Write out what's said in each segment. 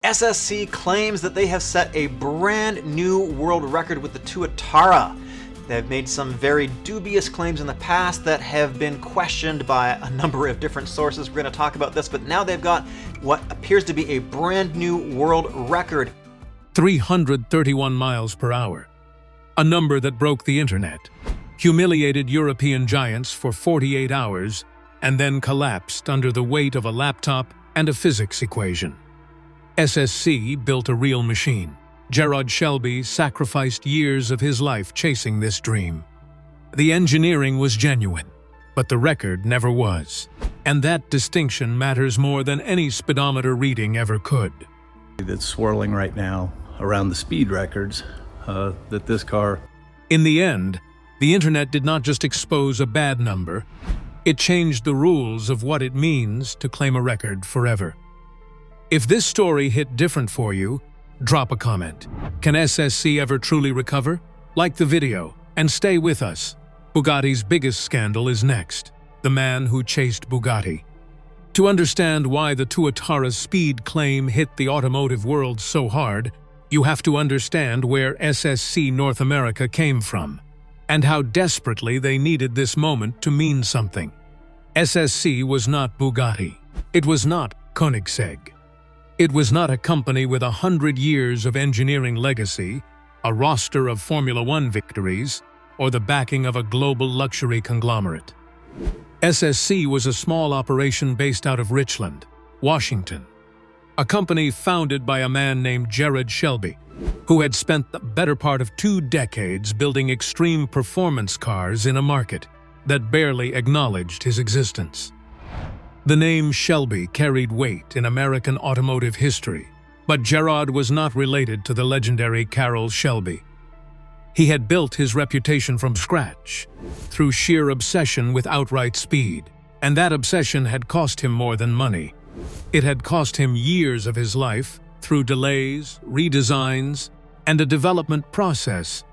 SSC claims that they have set a brand new world record with the Tuatara. They've made some very dubious claims in the past that have been questioned by a number of different sources. We're going to talk about this, but now they've got what appears to be a brand new world record. 331 miles per hour, a number that broke the internet, humiliated European giants for 48 hours, and then collapsed under the weight of a laptop and a physics equation. SSC built a real machine. Jerod Shelby sacrificed years of his life chasing this dream. The engineering was genuine, but the record never was. And that distinction matters more than any speedometer reading ever could. That's swirling right now around the speed records that this car... In the end, the internet did not just expose a bad number, it changed the rules of what it means to claim a record forever. If this story hit different for you, drop a comment. Can SSC ever truly recover? Like the video and stay with us. Bugatti's biggest scandal is next. The man who chased Bugatti. To understand why the Tuatara's speed claim hit the automotive world so hard, you have to understand where SSC North America came from, and how desperately they needed this moment to mean something. SSC was not Bugatti. It was not Koenigsegg. It was not a company with 100 years of engineering legacy, a roster of Formula One victories, or the backing of a global luxury conglomerate. SSC was a small operation based out of Richland, Washington, a company founded by a man named Jerod Shelby, who had spent the better part of 2 decades building extreme performance cars in a market that barely acknowledged his existence. The name Shelby carried weight in American automotive history, but Jerod was not related to the legendary Carroll Shelby. He had built his reputation from scratch, through sheer obsession with outright speed, and that obsession had cost him more than money. It had cost him years of his life through delays, redesigns, and a development process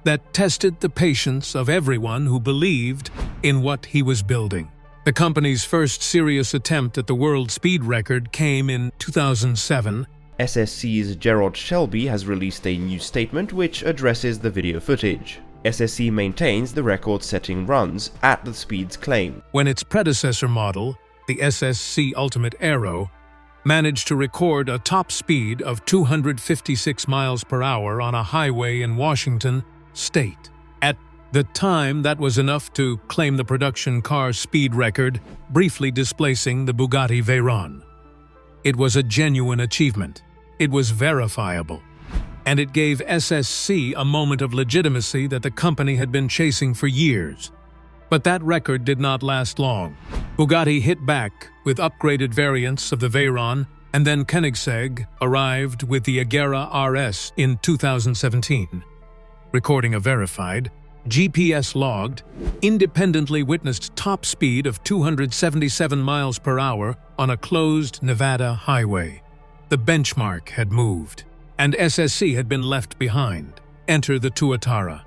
that tested the patience of everyone who believed in what he was building. The company's first serious attempt at the world speed record came in 2007. SSC's Jerod Shelby has released a new statement which addresses the video footage. SSC maintains the record-setting runs at the speeds claimed. When its predecessor model, the SSC Ultimate Aero, managed to record a top speed of 256 miles per hour on a highway in Washington state. At the time, that was enough to claim the production car speed record, briefly displacing the Bugatti Veyron. It was a genuine achievement. It was verifiable. And it gave SSC a moment of legitimacy that the company had been chasing for years. But that record did not last long. Bugatti hit back with upgraded variants of the Veyron, and then Koenigsegg arrived with the Agera RS in 2017. Recording a verified, GPS-logged, independently witnessed top speed of 277 miles per hour on a closed Nevada highway. The benchmark had moved, and SSC had been left behind. Enter the Tuatara.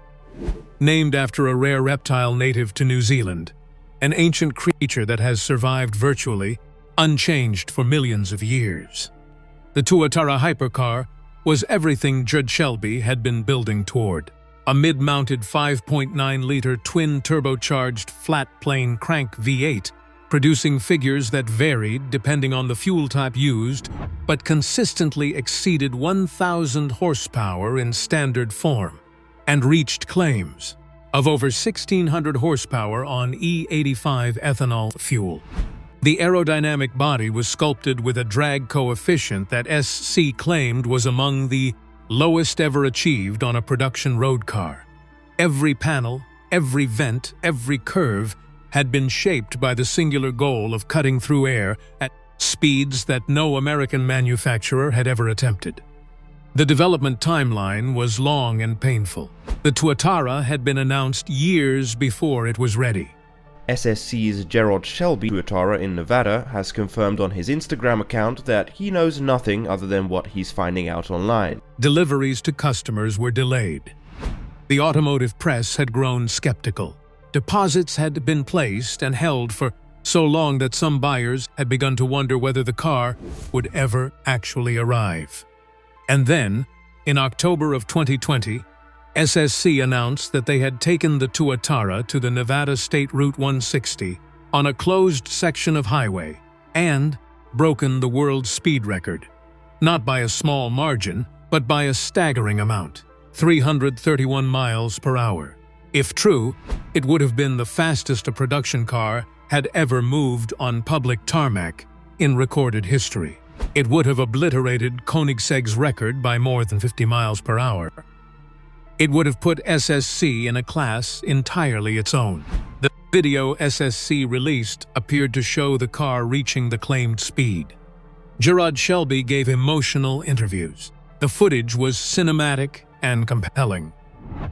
Named after a rare reptile native to New Zealand, an ancient creature that has survived virtually, unchanged for millions of years. The Tuatara hypercar was everything Jerod Shelby had been building toward. A mid-mounted 5.9-liter twin-turbocharged flat-plane crank V8, producing figures that varied depending on the fuel type used, but consistently exceeded 1,000 horsepower in standard form, and reached claims of over 1,600 horsepower on E85 ethanol fuel. The aerodynamic body was sculpted with a drag coefficient that SC claimed was among the lowest ever achieved on a production road car. Every panel, every vent, every curve had been shaped by the singular goal of cutting through air at speeds that no American manufacturer had ever attempted. The development timeline was long and painful. The Tuatara had been announced years before it was ready. SSC's Jerod Shelby Tuatara in Nevada has confirmed on his Instagram account that he knows nothing other than what he's finding out online. Deliveries to customers were delayed. The automotive press had grown skeptical. Deposits had been placed and held for so long that some buyers had begun to wonder whether the car would ever actually arrive. And then, in October of 2020, SSC announced that they had taken the Tuatara to the Nevada State Route 160 on a closed section of highway and broken the world speed record, not by a small margin, but by a staggering amount, 331 miles per hour. If true, it would have been the fastest a production car had ever moved on public tarmac in recorded history. It would have obliterated Koenigsegg's record by more than 50 miles per hour. It would have put SSC in a class entirely its own. The video SSC released appeared to show the car reaching the claimed speed. Jerod Shelby gave emotional interviews. The footage was cinematic and compelling.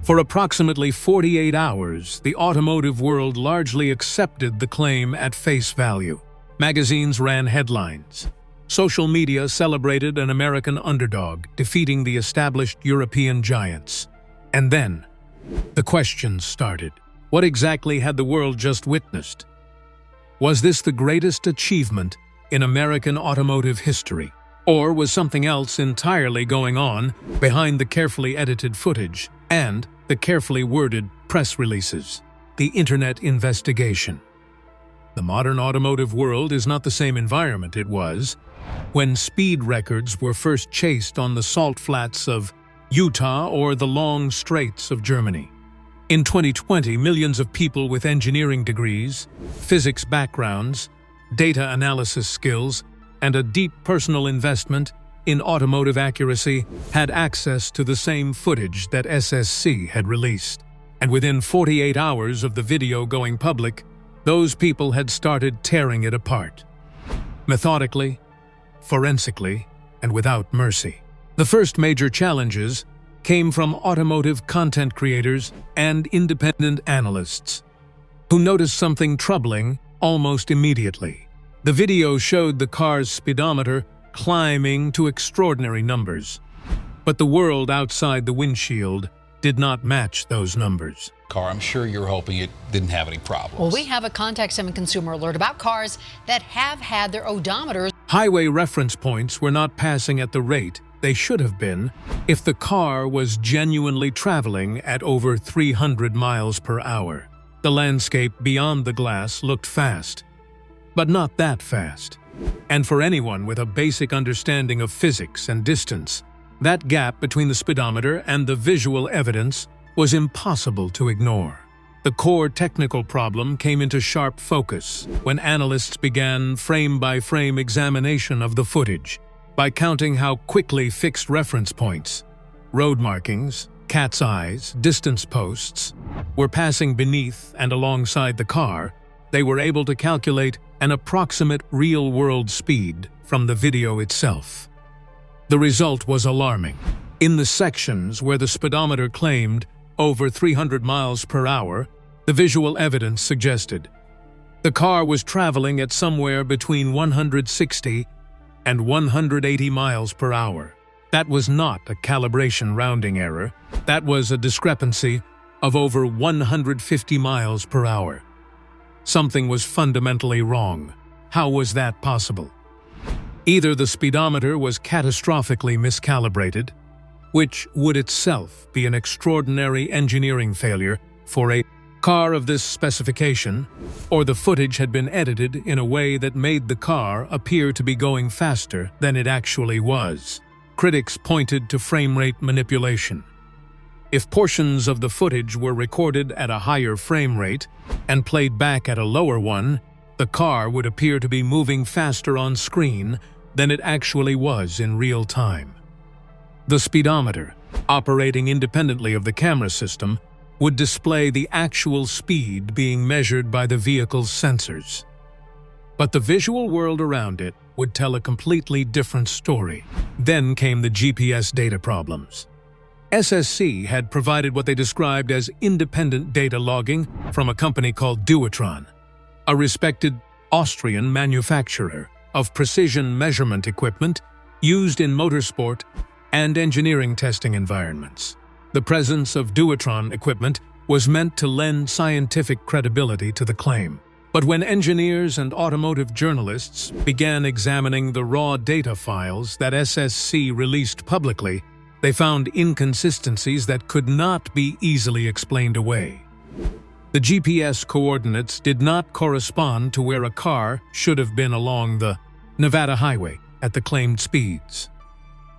For approximately 48 hours, the automotive world largely accepted the claim at face value. Magazines ran headlines. Social media celebrated an American underdog defeating the established European giants. And then, the questions started. What exactly had the world just witnessed? Was this the greatest achievement in American automotive history? Or was something else entirely going on behind the carefully edited footage and the carefully worded press releases? The Internet investigation. The modern automotive world is not the same environment it was when speed records were first chased on the salt flats of Utah or the long straights of Germany. In 2020, millions of people with engineering degrees, physics backgrounds, data analysis skills, and a deep personal investment in automotive accuracy had access to the same footage that SSC had released. And within 48 hours of the video going public, those people had started tearing it apart. Methodically, forensically, and without mercy. The first major challenges came from automotive content creators and independent analysts, who noticed something troubling almost immediately. The video showed the car's speedometer climbing to extraordinary numbers, but the world outside the windshield did not match those numbers. Car, I'm sure you're hoping it didn't have any problems. Well, we have a Contact 7 consumer alert about cars that have had their odometers. Highway reference points were not passing at the rate they should have been if the car was genuinely traveling at over 300 miles per hour. The landscape beyond the glass looked fast, but not that fast. And for anyone with a basic understanding of physics and distance, that gap between the speedometer and the visual evidence was impossible to ignore. The core technical problem came into sharp focus when analysts began frame-by-frame examination of the footage. By counting how quickly fixed reference points, road markings, cat's eyes, distance posts were passing beneath and alongside the car, they were able to calculate an approximate real-world speed from the video itself. The result was alarming. In the sections where the speedometer claimed over 300 miles per hour, the visual evidence suggested the car was traveling at somewhere between 160 and 180 miles per hour. That was not a calibration rounding error. That was a discrepancy of over 150 miles per hour. Something was fundamentally wrong. How was that possible? Either the speedometer was catastrophically miscalibrated, which would itself be an extraordinary engineering failure for a car of this specification, or the footage had been edited in a way that made the car appear to be going faster than it actually was. Critics pointed to frame rate manipulation. If portions of the footage were recorded at a higher frame rate and played back at a lower one, the car would appear to be moving faster on screen than it actually was in real time. The speedometer, operating independently of the camera system, would display the actual speed being measured by the vehicle's sensors. But the visual world around it would tell a completely different story. Then came the GPS data problems. SSC had provided what they described as independent data logging from a company called Duotron, a respected Austrian manufacturer of precision measurement equipment used in motorsport and engineering testing environments. The presence of Duotron equipment was meant to lend scientific credibility to the claim. But when engineers and automotive journalists began examining the raw data files that SSC released publicly, they found inconsistencies that could not be easily explained away. The GPS coordinates did not correspond to where a car should have been along the Nevada highway at the claimed speeds.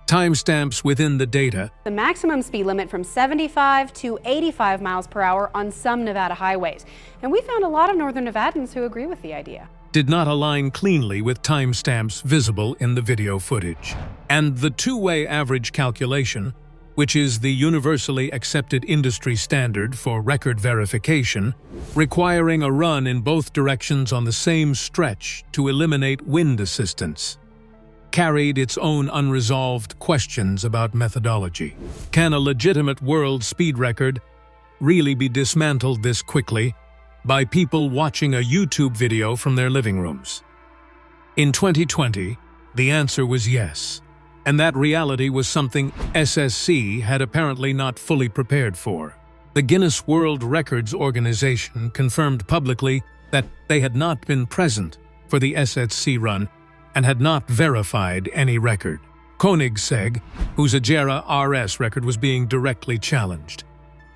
Timestamps within the data, the maximum speed limit from 75 to 85 miles per hour on some Nevada highways. And we found a lot of northern Nevadans who agree with the idea. did not align cleanly with timestamps visible in the video footage. And the two-way average calculation, which is the universally accepted industry standard for record verification, requiring a run in both directions on the same stretch to eliminate wind assistance, carried its own unresolved questions about methodology. Can a legitimate world speed record really be dismantled this quickly by people watching a YouTube video from their living rooms? In 2020, the answer was yes, and that reality was something SSC had apparently not fully prepared for. The Guinness World Records organization confirmed publicly that they had not been present for the SSC run and had not verified any record. Koenigsegg, whose Agera RS record was being directly challenged,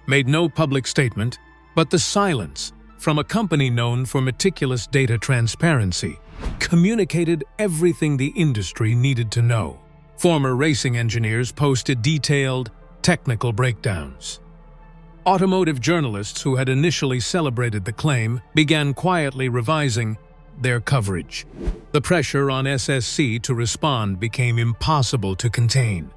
made no public statement, but the silence from a company known for meticulous data transparency communicated everything the industry needed to know. Former racing engineers posted detailed, technical breakdowns. Automotive journalists who had initially celebrated the claim began quietly revising their coverage. The pressure on SSC to respond became impossible to contain,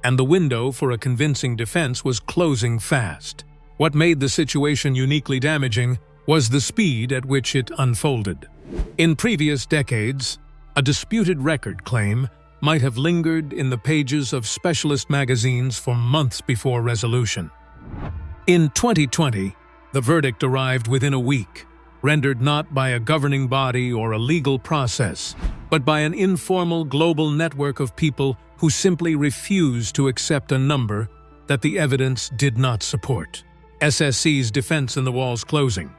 and the window for a convincing defense was closing fast. What made the situation uniquely damaging was the speed at which it unfolded. In previous decades, a disputed record claim might have lingered in the pages of specialist magazines for months before resolution. In 2020, the verdict arrived within a week, rendered not by a governing body or a legal process, but by an informal global network of people who simply refused to accept a number that the evidence did not support. SSC's defense in the walls closing.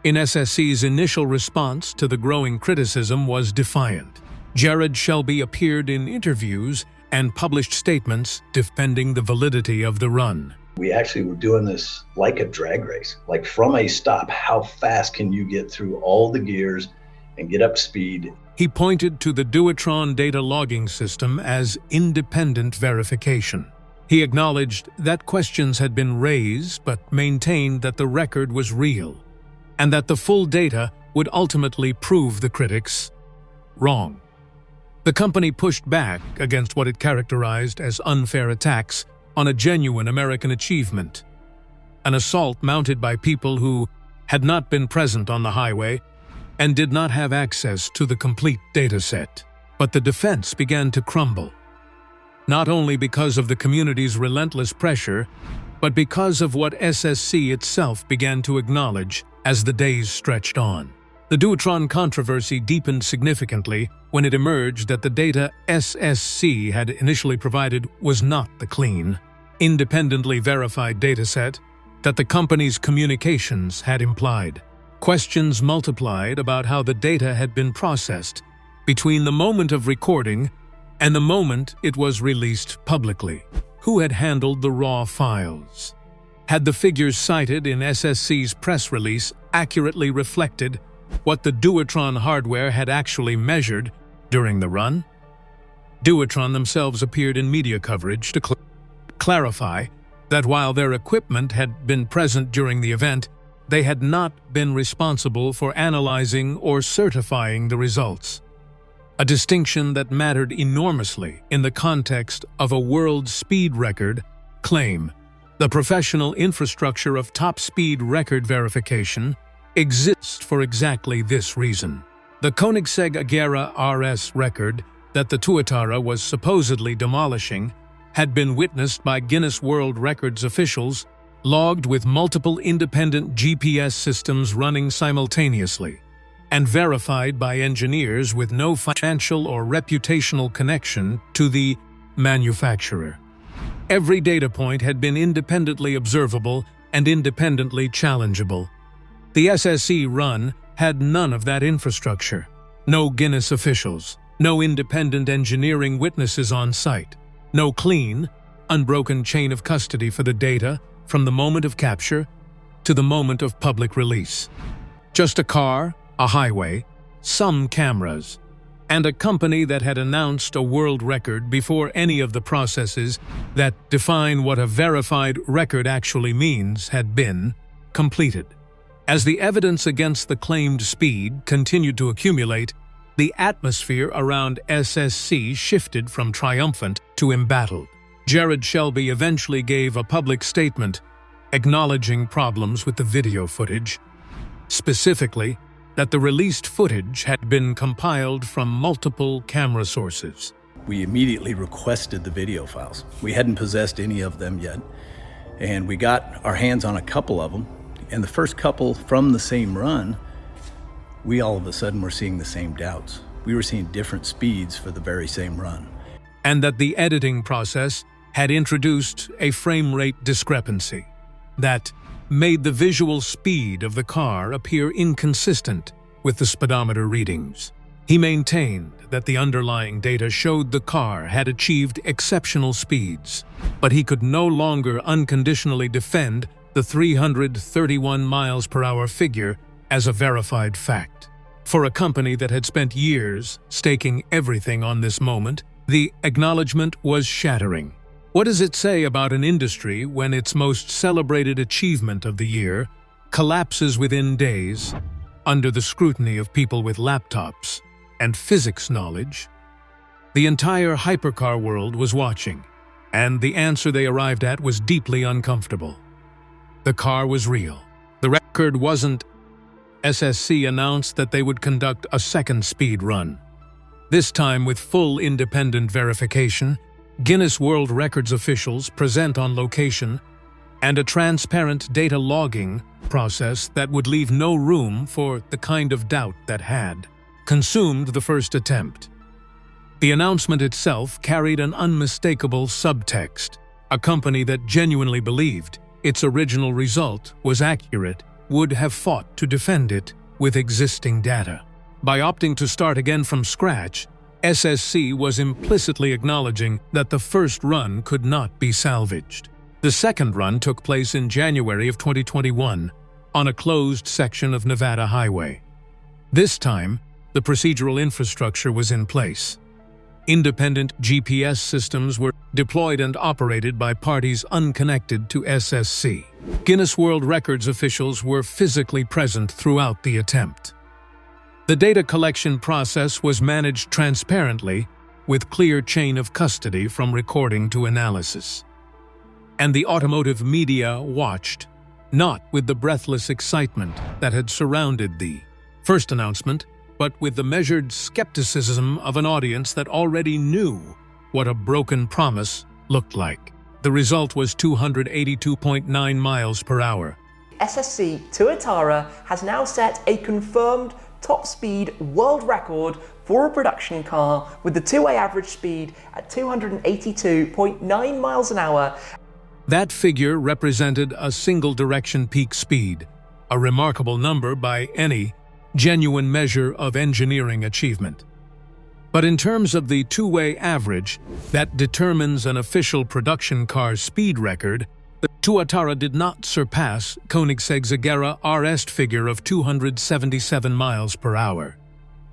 In SSC's initial response to the growing criticism was defiant. Jerod Shelby appeared in interviews and published statements defending the validity of the run. We actually were doing this like a drag race, like from a stop, how fast can you get through all the gears and get up speed? He pointed to the Duotron data logging system as independent verification. He acknowledged that questions had been raised but maintained that the record was real and that the full data would ultimately prove the critics wrong. The company pushed back against what it characterized as unfair attacks on a genuine American achievement, an assault mounted by people who had not been present on the highway and did not have access to the complete dataset. But the defense began to crumble, not only because of the community's relentless pressure, but because of what SSC itself began to acknowledge as the days stretched on. The Duotron controversy deepened significantly when it emerged that the data SSC had initially provided was not the clean, independently verified dataset that the company's communications had implied. Questions multiplied about how the data had been processed between the moment of recording and the moment it was released publicly. Who had handled the raw files? Had the figures cited in SSC's press release accurately reflected what the Duotron hardware had actually measured during the run? Duotron themselves appeared in media coverage to clarify that while their equipment had been present during the event, they had not been responsible for analyzing or certifying the results. A distinction that mattered enormously in the context of a world speed record claim. The professional infrastructure of top speed record verification exists for exactly this reason. The Koenigsegg Agera RS record that the Tuatara was supposedly demolishing had been witnessed by Guinness World Records officials, logged with multiple independent GPS systems running simultaneously, and verified by engineers with no financial or reputational connection to the manufacturer. Every data point had been independently observable and independently challengeable. The SSC run had none of that infrastructure. No Guinness officials, no independent engineering witnesses on site, no clean, unbroken chain of custody for the data from the moment of capture to the moment of public release. Just a car, a highway, some cameras, and a company that had announced a world record before any of the processes that define what a verified record actually means had been completed. As the evidence against the claimed speed continued to accumulate, the atmosphere around SSC shifted from triumphant to embattled. Jerod Shelby eventually gave a public statement acknowledging problems with the video footage, specifically that the released footage had been compiled from multiple camera sources. We immediately requested the video files. We hadn't possessed any of them yet, and we got our hands on a couple of them. And the first couple from the same run, we all of a sudden were seeing the same doubts. We were seeing different speeds for the very same run. And that the editing process had introduced a frame rate discrepancy that made the visual speed of the car appear inconsistent with the speedometer readings. He maintained that the underlying data showed the car had achieved exceptional speeds, but he could no longer unconditionally defend the 331 miles per hour figure as a verified fact. For a company that had spent years staking everything on this moment, the acknowledgement was shattering. What does it say about an industry when its most celebrated achievement of the year collapses within days under the scrutiny of people with laptops and physics knowledge? The entire hypercar world was watching, and the answer they arrived at was deeply uncomfortable. The car was real. The record wasn't. SSC announced that they would conduct a second speed run, this time with full independent verification. Guinness World Records officials present on location, and a transparent data logging process that would leave no room for the kind of doubt that had consumed the first attempt. The announcement itself carried an unmistakable subtext. A company that genuinely believed its original result was accurate would have fought to defend it with existing data. By opting to start again from scratch, SSC was implicitly acknowledging that the first run could not be salvaged. The second run took place in January of 2021 on a closed section of Nevada highway. This time, the procedural infrastructure was in place. Independent GPS systems were deployed and operated by parties unconnected to SSC. Guinness World Records officials were physically present throughout the attempt. The data collection process was managed transparently, with clear chain of custody from recording to analysis. And the automotive media watched, not with the breathless excitement that had surrounded the first announcement, but with the measured skepticism of an audience that already knew what a broken promise looked like. The result was 282.9 miles per hour. SSC Tuatara has now set a confirmed top speed world record for a production car with the two-way average speed at 282.9 miles an hour. That figure represented a single-direction peak speed, a remarkable number by any genuine measure of engineering achievement. But in terms of the two-way average that determines an official production car's speed record, the Tuatara did not surpass Koenigsegg's RS figure of 277 miles per hour.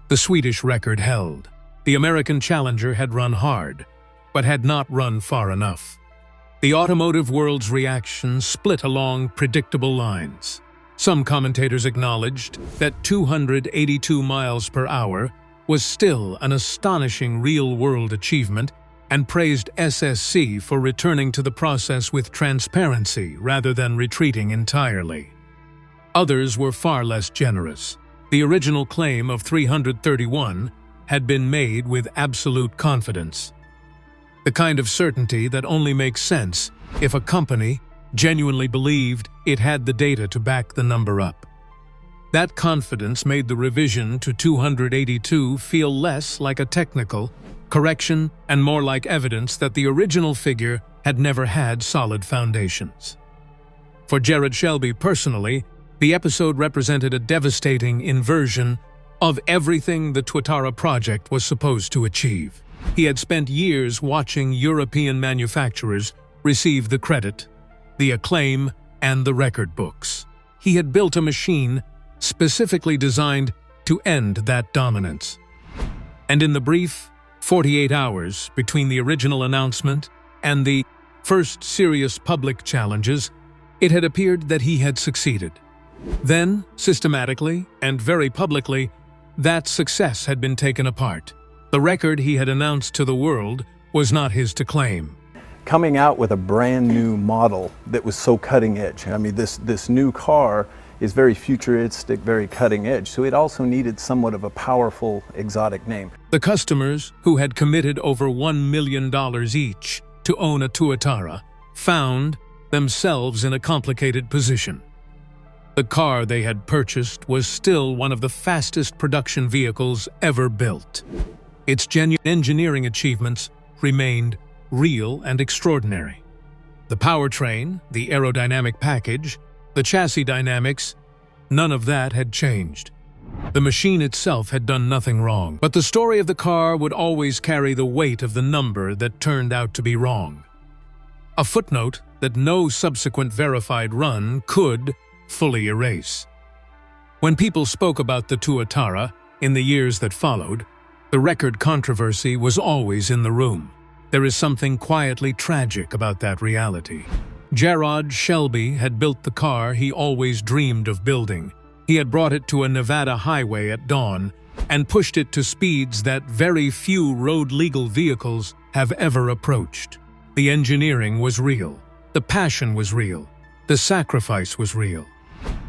The Swedish record held. The American challenger had run hard, but had not run far enough. The automotive world's reaction split along predictable lines. Some commentators acknowledged that 282 miles per hour was still an astonishing real-world achievement and praised SSC for returning to the process with transparency rather than retreating entirely. Others were far less generous. The original claim of 331 had been made with absolute confidence. The kind of certainty that only makes sense if a company genuinely believed it had the data to back the number up. That confidence made the revision to 282 feel less like a technical correction and more like evidence that the original figure had never had solid foundations. For Jerod Shelby personally, The episode represented a devastating inversion of everything the Tuatara project was supposed to achieve. He had spent years watching European manufacturers receive the credit, the acclaim, and the record books. He had built a machine specifically designed to end that dominance. And in the brief 48 hours between the original announcement and the first serious public challenges, it had appeared that he had succeeded. Then, systematically and very publicly, that success had been taken apart. The record he had announced to the world was not his to claim. Coming out with a brand new model that was so cutting edge. I mean, this new car is very futuristic, very cutting edge, so it also needed somewhat of a powerful, exotic name. The customers, who had committed over $1 million each to own a Tuatara, found themselves in a complicated position. The car they had purchased was still one of the fastest production vehicles ever built. Its genuine engineering achievements remained real and extraordinary. The powertrain, the aerodynamic package, the chassis dynamics, none of that had changed. The machine itself had done nothing wrong, but the story of the car would always carry the weight of the number that turned out to be wrong. A footnote that no subsequent verified run could fully erase. When people spoke about the Tuatara in the years that followed, the record controversy was always in the room. There is something quietly tragic about that reality. Jerod Shelby had built the car he always dreamed of building. He had brought it to a Nevada highway at dawn and pushed it to speeds that very few road-legal vehicles have ever approached. The engineering was real. The passion was real. The sacrifice was real.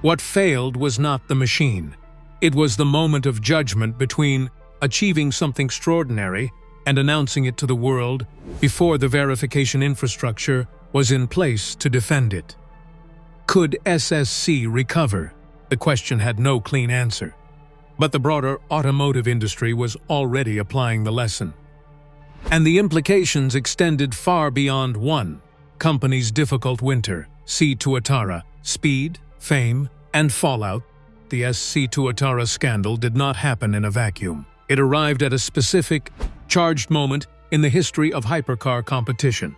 What failed was not the machine. It was the moment of judgment between achieving something extraordinary and announcing it to the world before the verification infrastructure was in place to defend it. Could SSC recover? The question had no clean answer. But the broader automotive industry was already applying the lesson. And the implications extended far beyond one company's difficult winter. See Tuatara, speed, fame, and fallout. The SSC Tuatara scandal did not happen in a vacuum. It arrived at a specific, charged moment in the history of hypercar competition.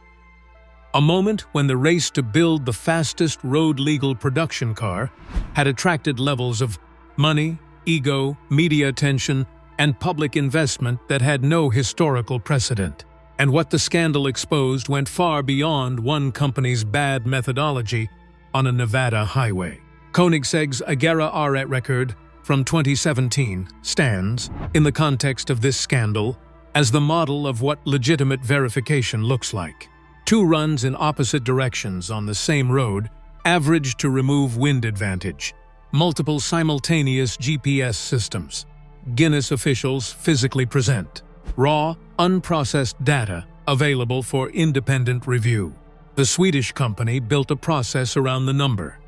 A moment when the race to build the fastest road-legal production car had attracted levels of money, ego, media attention, and public investment that had no historical precedent. And what the scandal exposed went far beyond one company's bad methodology on a Nevada highway. Koenigsegg's Agera R record from 2017 stands, in the context of this scandal, as the model of what legitimate verification looks like. 2 runs in opposite directions on the same road averaged to remove wind advantage. Multiple simultaneous GPS systems. Guinness officials physically present raw, unprocessed data available for independent review. The Swedish company built a process around the number,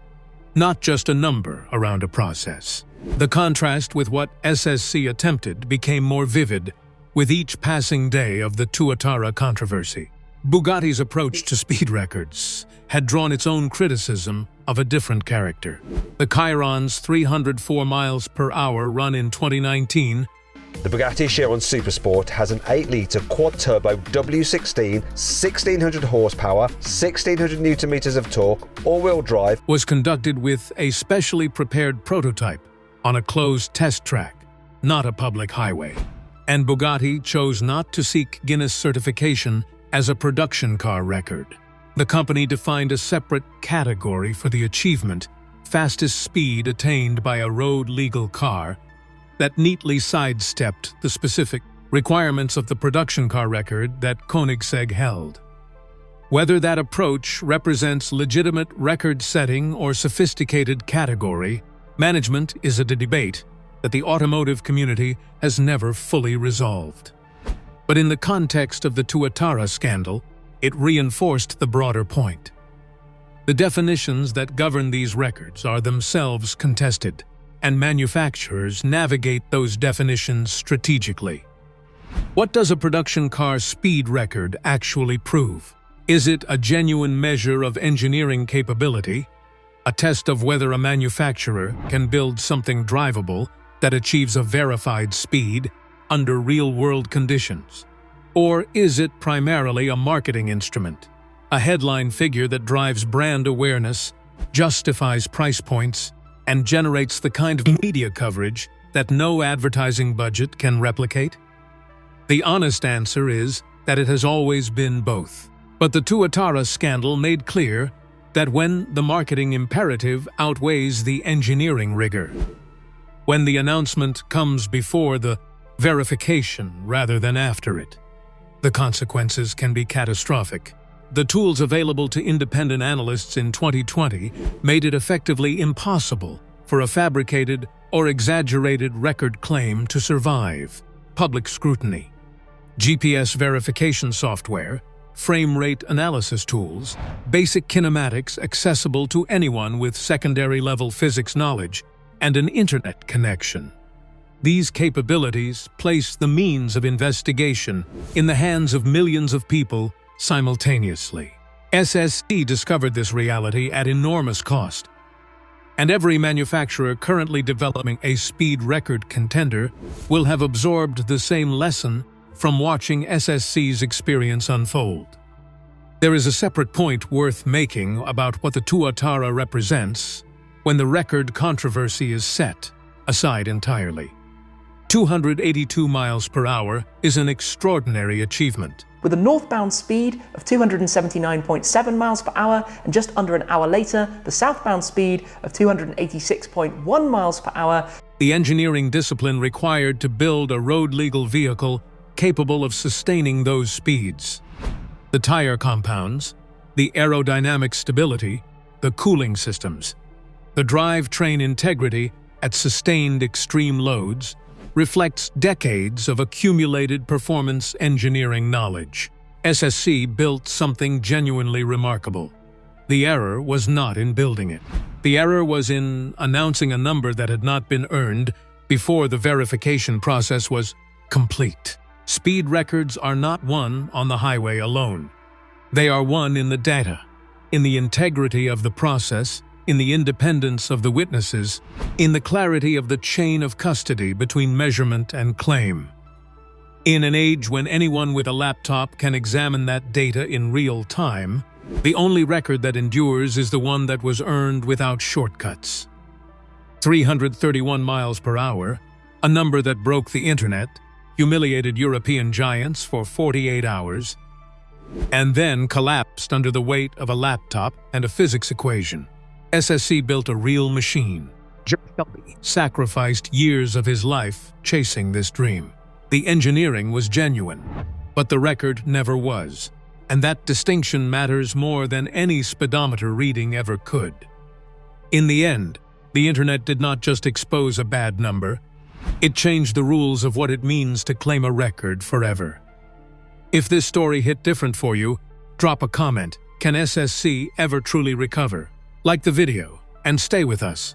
not just a number around a process. The contrast with what SSC attempted became more vivid with each passing day of the Tuatara controversy. Bugatti's approach to speed records had drawn its own criticism of a different character. The Chiron's 304 miles per hour run in 2019. The Bugatti Chiron Supersport has an 8-litre quad-turbo W16, 1600 horsepower, 1600 newton-meters of torque, all-wheel drive. Was conducted with a specially prepared prototype on a closed test track, not a public highway. And Bugatti chose not to seek Guinness certification as a production car record. The company defined a separate category for the achievement, fastest speed attained by a road-legal car, that neatly sidestepped the specific requirements of the production car record that Koenigsegg held. Whether that approach represents legitimate record-setting or sophisticated category, management is a debate that the automotive community has never fully resolved. But in the context of the Tuatara scandal, it reinforced the broader point. The definitions that govern these records are themselves contested, and manufacturers navigate those definitions strategically. What does a production car speed record actually prove? Is it a genuine measure of engineering capability, a test of whether a manufacturer can build something drivable that achieves a verified speed under real-world conditions? Or is it primarily a marketing instrument, a headline figure that drives brand awareness, justifies price points, and generates the kind of media coverage that no advertising budget can replicate? The honest answer is that it has always been both. But the Tuatara scandal made clear that when the marketing imperative outweighs the engineering rigor, when the announcement comes before the verification rather than after it, the consequences can be catastrophic. The tools available to independent analysts in 2020 made it effectively impossible for a fabricated or exaggerated record claim to survive public scrutiny. GPS verification software, frame rate analysis tools, basic kinematics accessible to anyone with secondary-level physics knowledge, and an internet connection. These capabilities place the means of investigation in the hands of millions of people simultaneously. SSC discovered this reality at enormous cost, and every manufacturer currently developing a speed record contender will have absorbed the same lesson from watching SSC's experience unfold. There is a separate point worth making about what the Tuatara represents when the record controversy is set aside entirely. 282 miles per hour is an extraordinary achievement. With a northbound speed of 279.7 miles per hour, and just under an hour later, the southbound speed of 286.1 miles per hour. The engineering discipline required to build a road-legal vehicle capable of sustaining those speeds. The tire compounds, the aerodynamic stability, the cooling systems, the drivetrain integrity at sustained extreme loads reflects decades of accumulated performance engineering knowledge. SSC built something genuinely remarkable. The error was not in building it. The error was in announcing a number that had not been earned before the verification process was complete. Speed records are not won on the highway alone. They are won in the data, in the integrity of the process, in the independence of the witnesses, in the clarity of the chain of custody between measurement and claim. In an age when anyone with a laptop can examine that data in real time, the only record that endures is the one that was earned without shortcuts. 331 miles per hour, a number that broke the internet, humiliated European giants for 48 hours, and then collapsed under the weight of a laptop and a physics equation. SSC built a real machine. Jerod Shelby sacrificed years of his life chasing this dream. The engineering was genuine, but the record never was, and that distinction matters more than any speedometer reading ever could. In the end, the internet did not just expose a bad number, it changed the rules of what it means to claim a record forever. If this story hit different for you, drop a comment. Can SSC ever truly recover? Like the video and stay with us.